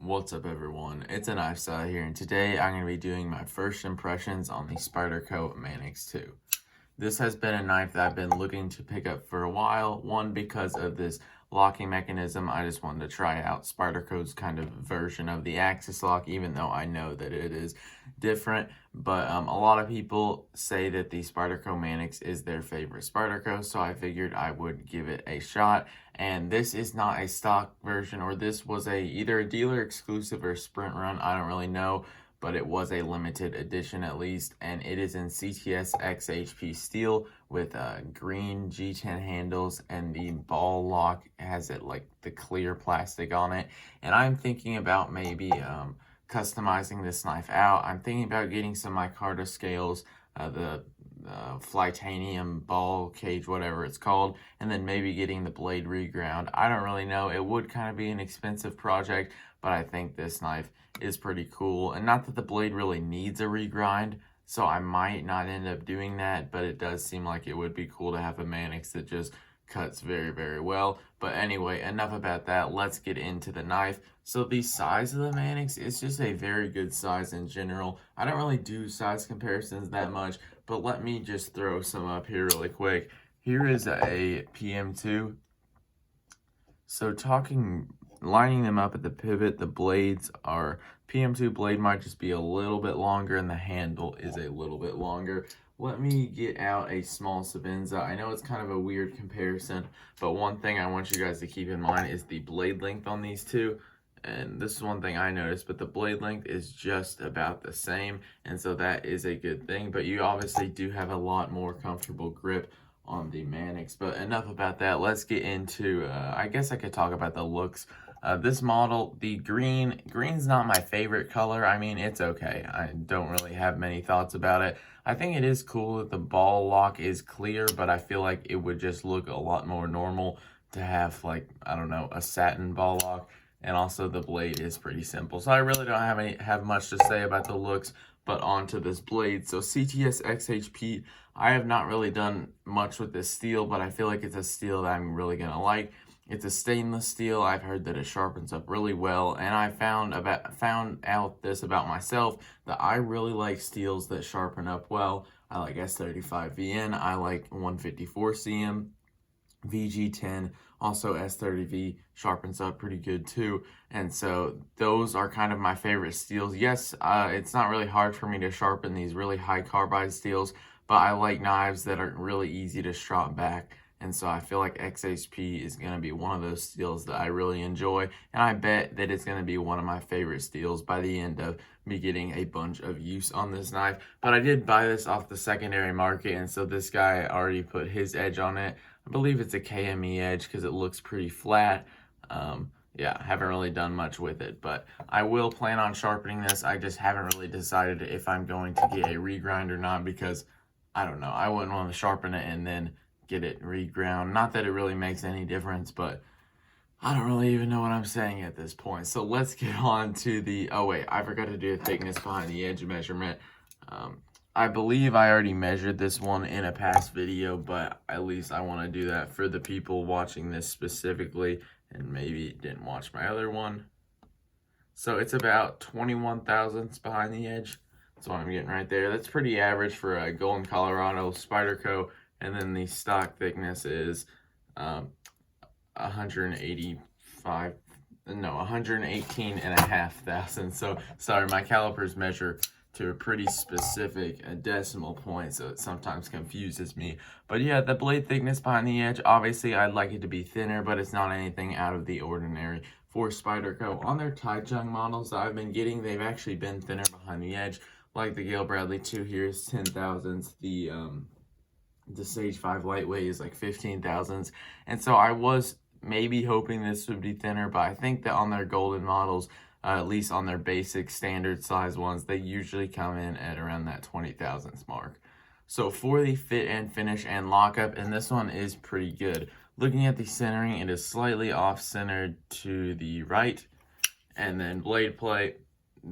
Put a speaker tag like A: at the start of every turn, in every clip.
A: What's up, everyone? It's a knife style here, and today I'm going to be doing my first impressions on the Spyderco Manix 2. This has been a knife that I've been looking to pick up for a while. One, because of this locking mechanism. I just wanted to try out Spyderco's kind of version of the axis lock, even though I know that it is different. But a lot of people say that the Spyderco Manix is their favorite Spyderco, so I figured I would give it a shot. And this is not a stock version, or this was either a dealer exclusive or sprint run. I don't really know, but it was a limited edition at least, and it is in CTS XHP steel with green G10 handles, and the ball lock has like the clear plastic on it. And I'm thinking about maybe customizing this knife out. I'm thinking about getting some micarta scales, the Flytanium ball cage, whatever it's called, and then maybe getting the blade reground. I don't really know. It would kind of be an expensive project, but I think this knife is pretty cool. And not that the blade really needs a regrind, so I might not end up doing that, but it does seem like it would be cool to have a Manix that just cuts very, very well. But anyway, enough about that. Let's get into the knife. So the size of the Manix is just a very good size in general. I don't really do size comparisons that much, but let me just throw some up here really quick. Here is a PM2. So lining them up at the pivot, the blades are, PM2 blade might just be a little bit longer and the handle is a little bit longer. Let me get out a small Sabenza. I know it's kind of a weird comparison, but one thing I want you guys to keep in mind is the blade length on these two. And this is one thing I noticed, but the blade length is just about the same, and so that is a good thing. But you obviously do have a lot more comfortable grip on the Manix. But enough about that. Let's get into, I guess I could talk about the looks. This model, the green's not my favorite color. I mean, it's okay. I don't really have many thoughts about it. I think it is cool that the ball lock is clear, but I feel like it would just look a lot more normal to have, like, I don't know, a satin ball lock. And also the blade is pretty simple. So I really don't have much to say about the looks, but onto this blade. So CTS XHP, I have not really done much with this steel, but I feel like it's a steel that I'm really gonna like. It's a stainless steel. I've heard that it sharpens up really well, and I found out this about myself, that I really like steels that sharpen up well. I like S35VN, I like 154CM, VG10, also S30V sharpens up pretty good too. And so those are kind of my favorite steels. Yes, it's not really hard for me to sharpen these really high carbide steels, but I like knives that are really easy to strop back. And so I feel like XHP is going to be one of those steels that I really enjoy. And I bet that it's going to be one of my favorite steels by the end of me getting a bunch of use on this knife. But I did buy this off the secondary market, and so this guy already put his edge on it. I believe it's a KME edge because it looks pretty flat. Yeah, I haven't really done much with it, but I will plan on sharpening this. I just haven't really decided if I'm going to get a regrind or not, because I don't know. I wouldn't want to sharpen it and then get it reground. Not that it really makes any difference, but I don't really even know what I'm saying at this point. So let's get on to the, oh wait, I forgot to do a thickness behind the edge measurement. I believe I already measured this one in a past video, but at least I want to do that for the people watching this specifically and maybe didn't watch my other one. So it's about 21 thousandths behind the edge. That's what I'm getting right there. That's pretty average for a Golden Colorado Spyderco. And then the stock thickness is 118 and a half thousand. So sorry, my calipers measure to a pretty specific decimal point, so it sometimes confuses me. But yeah, the blade thickness behind the edge, obviously I'd like it to be thinner, but it's not anything out of the ordinary for Spyderco. On their Taichung models that I've been getting, they've actually been thinner behind the edge. Like the Gale Bradley 2 here is 10 thousandths. The Sage 5 lightweight is like 15 thousandths. And so I was maybe hoping this would be thinner, but I think that on their golden models, at least on their basic standard size ones, they usually come in at around that 20 thousandths mark. So for the fit and finish and lockup, and this one is pretty good. Looking at the centering, it is slightly off-centered to the right. And then blade play,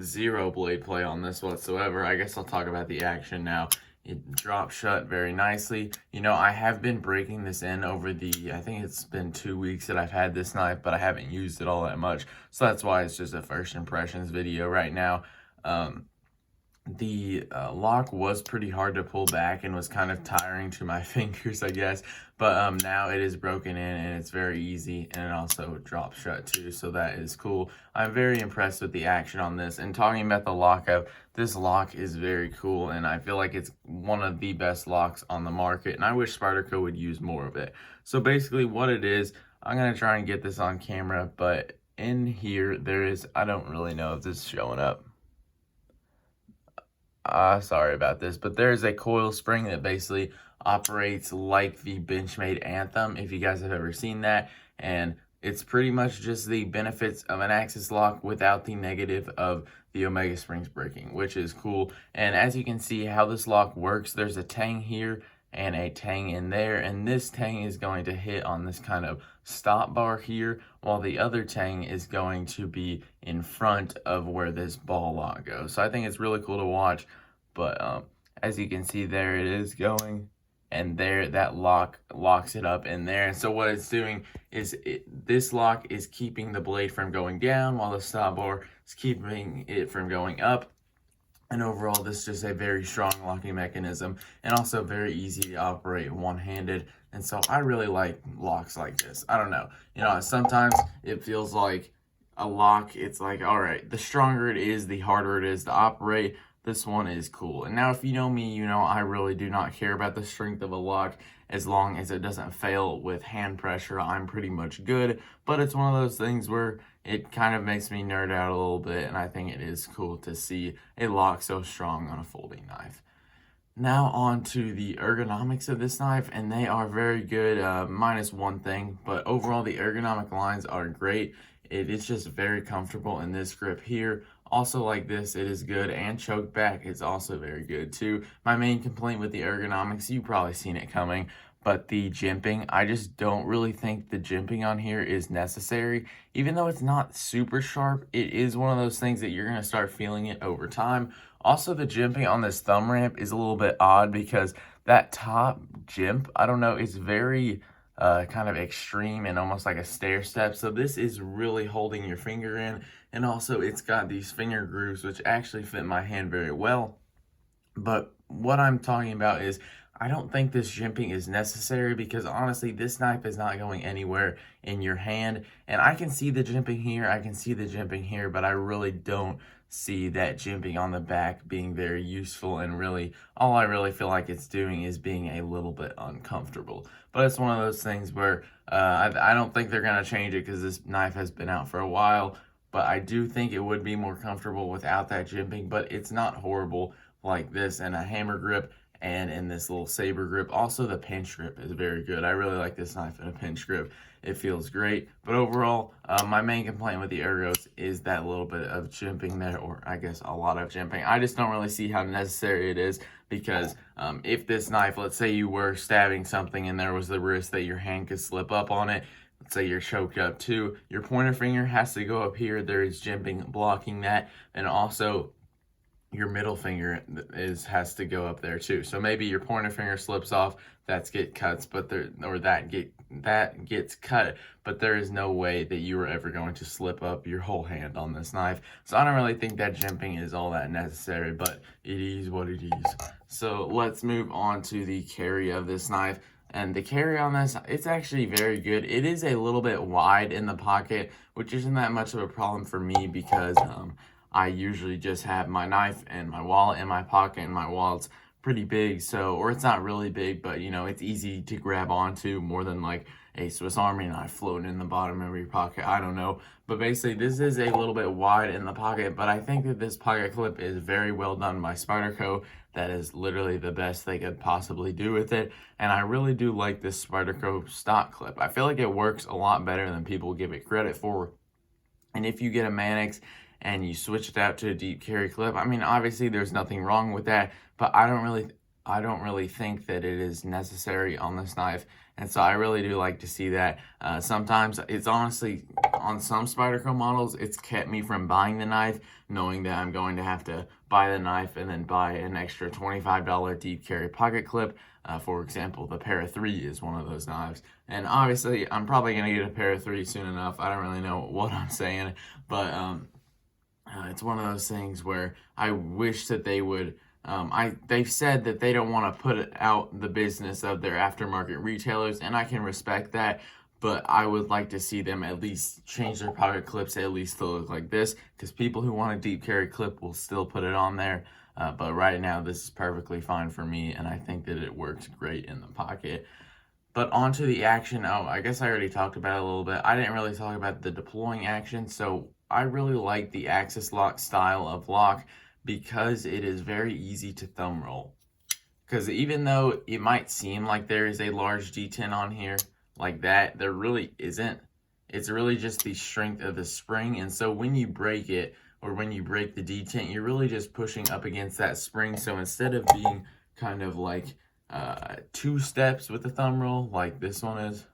A: zero blade play on this whatsoever. I guess I'll talk about the action now. It drops shut very nicely. You know, I have been breaking this in over I think it's been 2 weeks that I've had this knife, but I haven't used it all that much. So that's why it's just a first impressions video right now. The lock was pretty hard to pull back and was kind of tiring to my fingers, I guess. But now it is broken in and it's very easy, and it also drops shut too, so that is cool. I'm very impressed with the action on this. And talking about the lockout, this lock is very cool, and I feel like it's one of the best locks on the market, and I wish Spyderco would use more of it. So basically what it is, I'm going to try and get this on camera, but in here there is, I don't really know if this is showing up. Sorry about this, but there's a coil spring that basically operates like the Benchmade Anthem, if you guys have ever seen that, and it's pretty much just the benefits of an axis lock without the negative of the Omega springs breaking, which is cool. And as you can see how this lock works, there's a tang here and a tang in there, and this tang is going to hit on this kind of stop bar here, while the other tang is going to be in front of where this ball lock goes. So I think it's really cool to watch, but as you can see, there it is going, and there that locks it up in there. And so what it's doing is this lock is keeping the blade from going down, while the stop bar is keeping it from going up. And overall, this is just a very strong locking mechanism, and also very easy to operate one-handed. And so I really like locks like this. I don't know. You know, sometimes it feels like a lock, it's like, all right, the stronger it is, the harder it is to operate. This one is cool. And now if you know me, you know I really do not care about the strength of a lock. As long as it doesn't fail with hand pressure, I'm pretty much good. But it's one of those things where it kind of makes me nerd out a little bit, and I think it is cool to see a lock so strong on a folding knife. Now on to the ergonomics of this knife, and they are very good, minus one thing, but overall the ergonomic lines are great. It is just very comfortable in this grip here. Also like this, it is good, and choke back is also very good too. My main complaint with the ergonomics, you've probably seen it coming, but the jimping, I just don't really think the jimping on here is necessary. Even though it's not super sharp, it is one of those things that you're going to start feeling it over time. Also, the jimping on this thumb ramp is a little bit odd because that top jimp, I don't know, it's very kind of extreme and almost like a stair step. So this is really holding your finger in, and also it's got these finger grooves which actually fit my hand very well. But what I'm talking about is I don't think this jimping is necessary, because honestly this knife is not going anywhere in your hand, and I can see the jimping here, I can see the jimping here, but I really don't see that jimping on the back being very useful, and really all I really feel like it's doing is being a little bit uncomfortable. But it's one of those things where I don't think they're going to change it because this knife has been out for a while, but I do think it would be more comfortable without that jimping. But it's not horrible like this in a hammer grip and in this little saber grip. Also, the pinch grip is very good. I really like this knife in a pinch grip. It feels great. But overall, my main complaint with the Ergos is that little bit of jimping there, or I guess a lot of jimping. I just don't really see how necessary it is, because if this knife, let's say you were stabbing something and there was the risk that your hand could slip up on it, let's say you're choked up too, your pointer finger has to go up here. There is jimping blocking that, and also your middle finger has to go up there too. So maybe your pointer finger slips off, that gets cut, but there is no way that you are ever going to slip up your whole hand on this knife. So I don't really think that jimping is all that necessary, but it is what it is. So let's move on to the carry of this knife. And the carry on this, it's actually very good. It is a little bit wide in the pocket, which isn't that much of a problem for me, because I usually just have my knife and my wallet in my pocket, and my wallet's pretty big, so, or it's not really big, but you know, it's easy to grab onto, more than like a Swiss Army knife floating in the bottom of your pocket. I don't know, but basically this is a little bit wide in the pocket, but I think that this pocket clip is very well done by Spyderco. That is literally the best they could possibly do with it, and I really do like this Spyderco stock clip. I feel like it works a lot better than people give it credit for. And if you get a Manix and you switch it out to a deep carry clip, I mean, obviously there's nothing wrong with that, but I don't really think that it is necessary on this knife. And so I really do like to see that. Sometimes it's honestly on some Spyderco models, it's kept me from buying the knife, knowing that I'm going to have to buy the knife and then buy an extra $25 deep carry pocket clip. For example, the Para 3 is one of those knives. And obviously, I'm probably going to get a Para 3 soon enough. I don't really know what I'm saying, but it's one of those things where I wish that they would. They've said that they don't want to put out the business of their aftermarket retailers, and I can respect that. But I would like to see them at least change their pocket clips at least to look like this, because people who want a deep carry clip will still put it on there. But right now, this is perfectly fine for me, and I think that it works great in the pocket. But onto the action. Oh, I guess I already talked about it a little bit. I didn't really talk about the deploying action, so I really like the axis lock style of lock because it is very easy to thumb roll. Because even though it might seem like there is a large D10 on here like that, there really isn't. It's really just the strength of the spring, and so when you break it, or when you break the D10, you're really just pushing up against that spring. So instead of being kind of like 2 steps with the thumb roll, like this one is,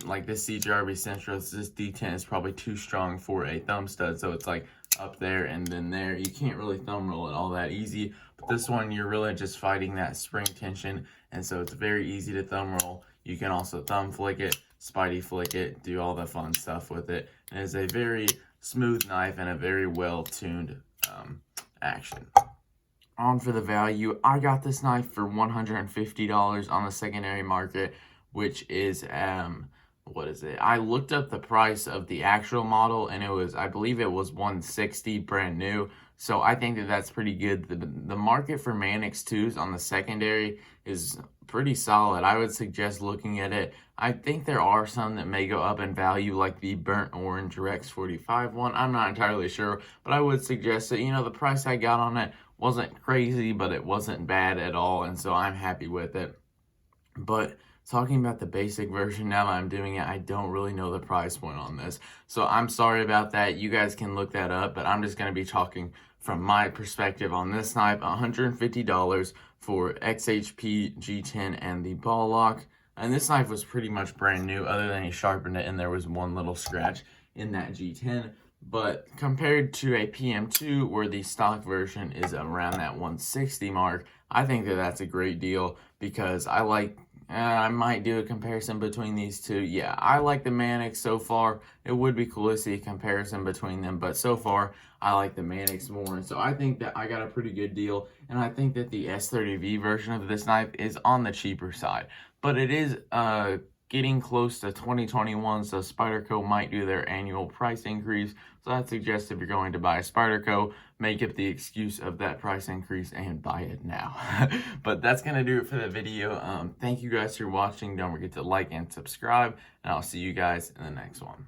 A: like this CJRB Central, this D10 is probably too strong for a thumb stud, so it's like up there and then there. You can't really thumb roll it all that easy, but this one you're really just fighting that spring tension, and so it's very easy to thumb roll. You can also thumb flick it, Spidey flick it, do all the fun stuff with it, and it's a very smooth knife and a very well tuned action. On for the value, I got this knife for $150 on the secondary market, which is what is it? I looked up the price of the actual model, and it was, I believe it was $160 brand new. So I think that that's pretty good. The market for Manix 2s on the secondary is pretty solid. I would suggest looking at it. I think there are some that may go up in value, like the burnt orange Rex 45 one. I'm not entirely sure, but I would suggest that, the price I got on it wasn't crazy, but it wasn't bad at all, and so I'm happy with it. But talking about the basic version, now that I'm doing it, I don't really know the price point on this. So I'm sorry about that. You guys can look that up, but I'm just going to be talking from my perspective on this knife. $150 for XHP G10 and the ball lock. And this knife was pretty much brand new, other than he sharpened it and there was one little scratch in that G10. But compared to a PM2, where the stock version is around that 160 mark, I think that that's a great deal, because I like, I might do a comparison between these two. Yeah, I like the Manix so far. It would be cool to see a comparison between them, but so far, I like the Manix more. And so I think that I got a pretty good deal, and I think that the S30V version of this knife is on the cheaper side. But it is getting close to 2021, so Spyderco might do their annual price increase. So I'd suggest if you're going to buy a Spyderco, make it the excuse of that price increase and buy it now. But that's going to do it for the video. Thank you guys for watching. Don't forget to like and subscribe, and I'll see you guys in the next one.